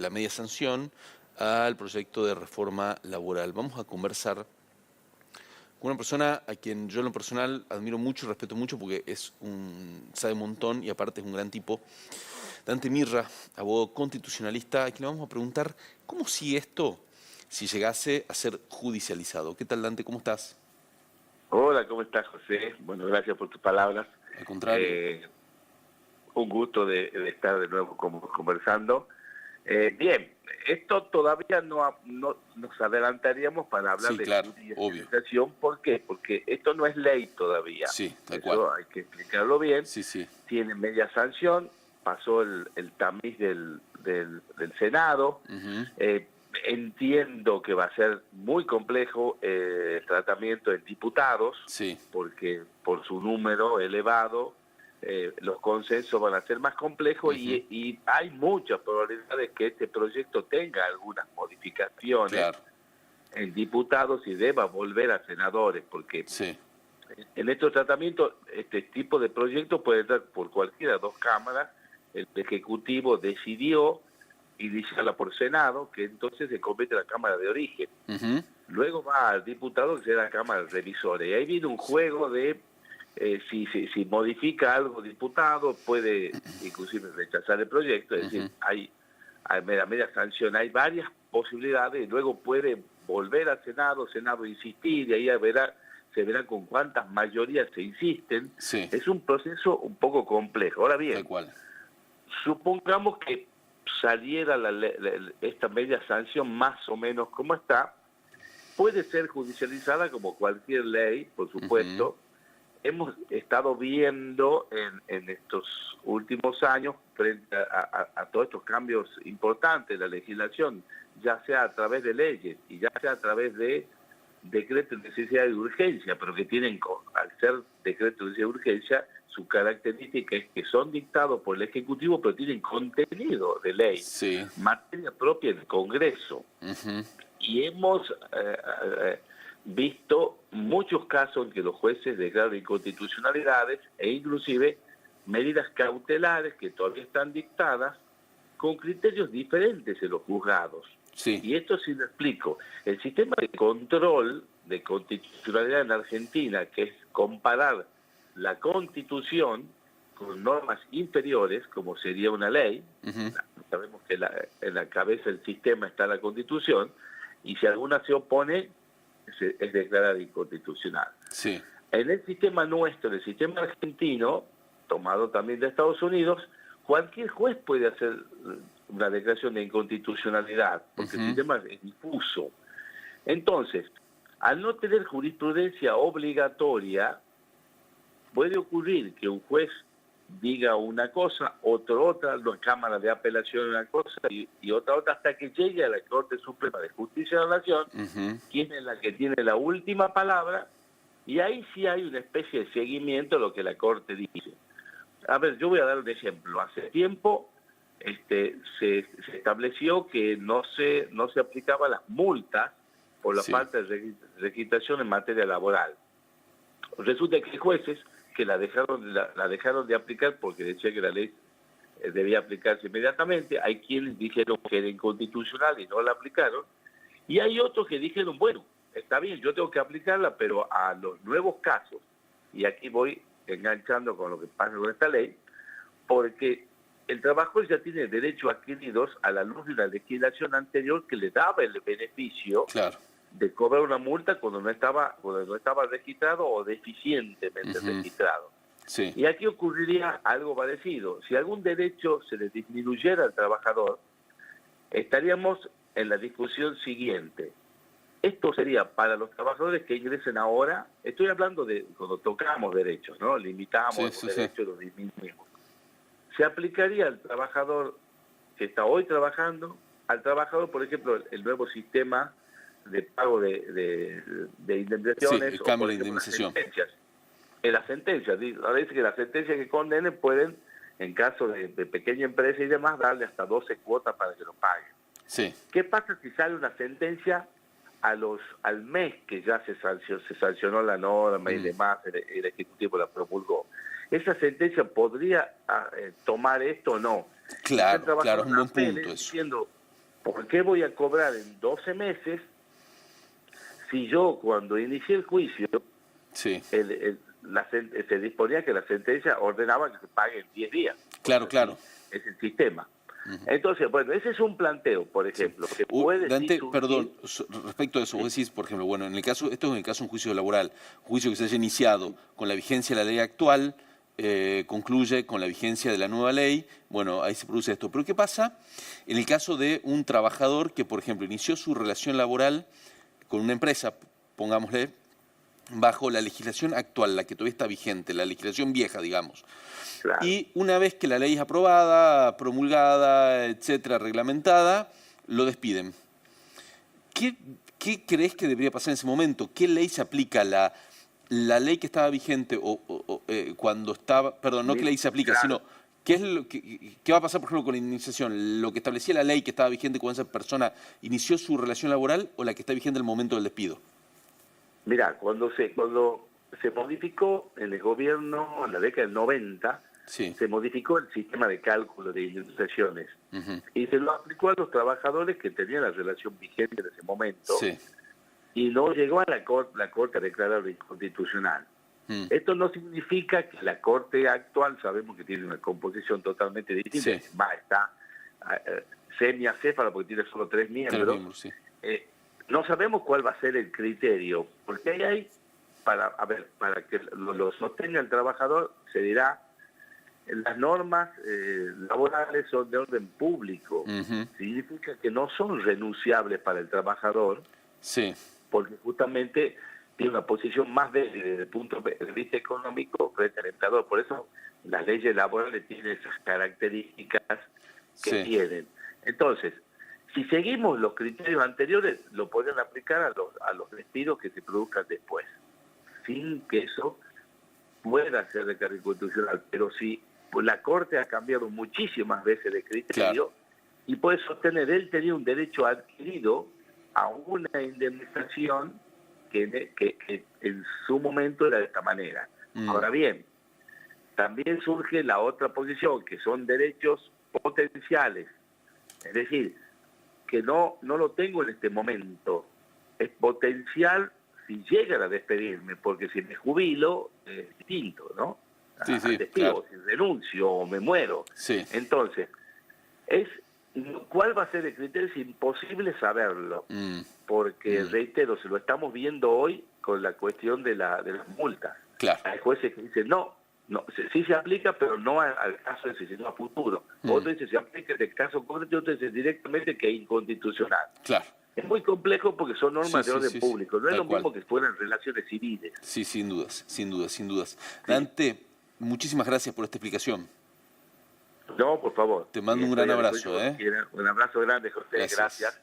la media sanción al proyecto de reforma laboral. Vamos a conversar con una persona a quien yo en lo personal admiro mucho y respeto mucho porque sabe un montón y aparte es un gran tipo. Dante Mirra, abogado constitucionalista, a quien le vamos a preguntar cómo sigue esto si llegase a ser judicializado. ¿Qué tal, Dante? ¿Cómo estás? Hola, ¿cómo estás, José? Bueno, gracias por tus palabras. Al contrario. Un gusto de estar de nuevo conversando. Bien, esto todavía no nos adelantaríamos para hablar Sí, de claro, obvio. judicialización. ¿Por qué? Porque esto no es ley todavía. Sí, tal Eso cual. hay que explicarlo bien. Sí, sí. Tiene media sanción, pasó el tamiz del Senado. Uh-huh. Entiendo que va a ser muy complejo el tratamiento en diputados, Sí. porque por su número elevado los consensos van a ser más complejos. Uh-huh. y hay muchas probabilidades que este proyecto tenga algunas modificaciones Claro. en diputados y deba volver a senadores, porque Sí. en estos tratamientos este tipo de proyectos puede entrar por cualquiera de dos cámaras. El Ejecutivo decidió iniciarla por Senado, que entonces se convierte en la Cámara de Origen. Uh-huh. Luego va al diputado, que será la Cámara de Revisores. Y ahí viene un juego de si modifica algo diputado, puede inclusive rechazar el proyecto. Es decir, hay media sanción, hay varias posibilidades, y luego puede volver al Senado insistir, y ahí se verá con cuántas mayorías se insisten. Sí. Es un proceso un poco complejo. Ahora bien, Tal cual. supongamos que saliera esta media sanción más o menos como está, puede ser judicializada como cualquier ley, por supuesto. Uh-huh. Hemos estado viendo en estos últimos años, frente a todos estos cambios importantes en la legislación, ya sea a través de leyes y ya sea a través de decretos de necesidad y urgencia, pero que tienen, al ser decretos de necesidad y urgencia, su característica es que son dictados por el Ejecutivo, pero tienen contenido de ley, Sí. materia propia del Congreso. Uh-huh. Y hemos visto muchos casos en que los jueces declaran inconstitucionalidades e inclusive medidas cautelares que todavía están dictadas con criterios diferentes en los juzgados. Sí. Y esto sí lo explico. El sistema de control de constitucionalidad en Argentina, que es comparar la Constitución con normas inferiores, como sería una ley. Uh-huh. Sabemos que en la cabeza del sistema está la Constitución, y si alguna se opone, es declarada inconstitucional. Sí. En el sistema nuestro, en el sistema argentino, tomado también de Estados Unidos, cualquier juez puede hacer una declaración de inconstitucionalidad, porque el sistema es difuso. Entonces, al no tener jurisprudencia obligatoria, puede ocurrir que un juez diga una cosa, otra, la Cámara de Apelación una cosa y otra, hasta que llegue a la Corte Suprema de Justicia de la Nación, quien es la que tiene la última palabra, y ahí sí hay una especie de seguimiento de lo que la Corte dice. A ver, yo voy a dar un ejemplo. Hace tiempo se estableció que no se aplicaban las multas por la falta de registración en materia laboral. Resulta que hay jueces que la dejaron de aplicar porque decía que la ley debía aplicarse inmediatamente. Hay quienes dijeron que era inconstitucional y no la aplicaron. Y hay otros que dijeron, bueno, está bien, yo tengo que aplicarla, pero a los nuevos casos, y aquí voy enganchando con lo que pasa con esta ley, porque el trabajador ya tiene derechos adquiridos a la luz de una legislación anterior que le daba el beneficio de cobrar una multa cuando no estaba registrado o deficientemente registrado. Sí. Y aquí ocurriría algo parecido. Si algún derecho se le disminuyera al trabajador, estaríamos en la discusión siguiente. Esto sería para los trabajadores que ingresen ahora. Estoy hablando de cuando tocamos derechos, ¿no? Limitamos los derechos, los disminuimos. Se aplicaría al trabajador que está hoy trabajando, al trabajador, por ejemplo, el nuevo sistema de pago de indemnizaciones, el cambio o por de ejemplo, indemnización. En las sentencias, ahora dice que las sentencias que condenen pueden, en caso de pequeña empresa y demás, darle hasta 12 cuotas para que lo paguen. Sí. ¿Qué pasa si sale una sentencia al mes que ya se sancionó la norma y demás, el Ejecutivo la promulgó? ¿Esa sentencia podría tomar esto o no? Claro, es un buen punto eso. Diciendo, ¿Por qué voy a cobrar en 12 meses si yo cuando inicié el juicio Sí. se disponía que la sentencia ordenaba que se pague en 10 días? Claro, claro. Es el sistema. Entonces, bueno, ese es un planteo, por ejemplo, que puede Dante, sí surgir. perdón, respecto a eso, vos decís, por ejemplo, bueno, en el caso, esto es en el caso de un juicio laboral, un juicio que se haya iniciado con la vigencia de la ley actual, concluye con la vigencia de la nueva ley, bueno, ahí se produce esto. Pero ¿qué pasa en el caso de un trabajador que, por ejemplo, inició su relación laboral con una empresa, pongámosle, bajo la legislación actual, la que todavía está vigente, la legislación vieja, digamos? Claro. Y una vez que la ley es aprobada, promulgada, etcétera, reglamentada, lo despiden. ¿Qué crees que debería pasar en ese momento? ¿Qué ley se aplica? ¿La ley que estaba vigente cuando estaba, perdón, no qué ley se aplica, Claro. sino qué va a pasar, por ejemplo, con la indemnización? ¿Lo que establecía la ley que estaba vigente cuando esa persona inició su relación laboral o la que está vigente en el momento del despido? Mira, cuando se modificó en el gobierno, en la década del 90, Sí. se modificó el sistema de cálculo de indemnizaciones y se lo aplicó a los trabajadores que tenían la relación vigente en ese momento, Sí. y no llegó a la Corte a declararlo inconstitucional. Esto no significa que la Corte actual, sabemos que tiene una composición totalmente distinta, Sí. más está semiacéfala porque tiene solo 3 miembros. Sí. No sabemos cuál va a ser el criterio, porque ahí hay, para que lo sostenga el trabajador, se dirá, las normas laborales son de orden público. Significa que no son renunciables para el trabajador, Sí. porque justamente tiene una posición más débil desde el punto de vista económico frente al empleador. Por eso las leyes laborales tienen esas características que tienen. Entonces, si seguimos los criterios anteriores, lo podrían aplicar a los despidos que se produzcan después, sin que eso pueda ser de carácter constitucional. Pero si la Corte ha cambiado muchísimas veces de criterio, y puede sostener, él tenía un derecho adquirido a una indemnización que en su momento era de esta manera. Ahora bien, también surge la otra posición, que son derechos potenciales. Es decir, que no lo tengo en este momento. Es potencial si llegan a despedirme, porque si me jubilo es distinto, ¿no? Al despido, si renuncio o me muero. Sí. Entonces, ¿cuál va a ser el criterio? Es imposible saberlo, porque, reitero, se lo estamos viendo hoy con la cuestión de las multas. Claro. Hay jueces que dicen, no, sí se aplica, pero no al caso ese, sino a futuro. Otro dice, se aplica en el caso concreto, otro dice directamente que es inconstitucional. Claro. Es muy complejo porque son normas de orden público. No es lo mismo que fueran relaciones civiles. Sí, sin dudas. Dante, muchísimas gracias por esta explicación. No, por favor. Te mando un gran abrazo. Un abrazo grande, José. Gracias.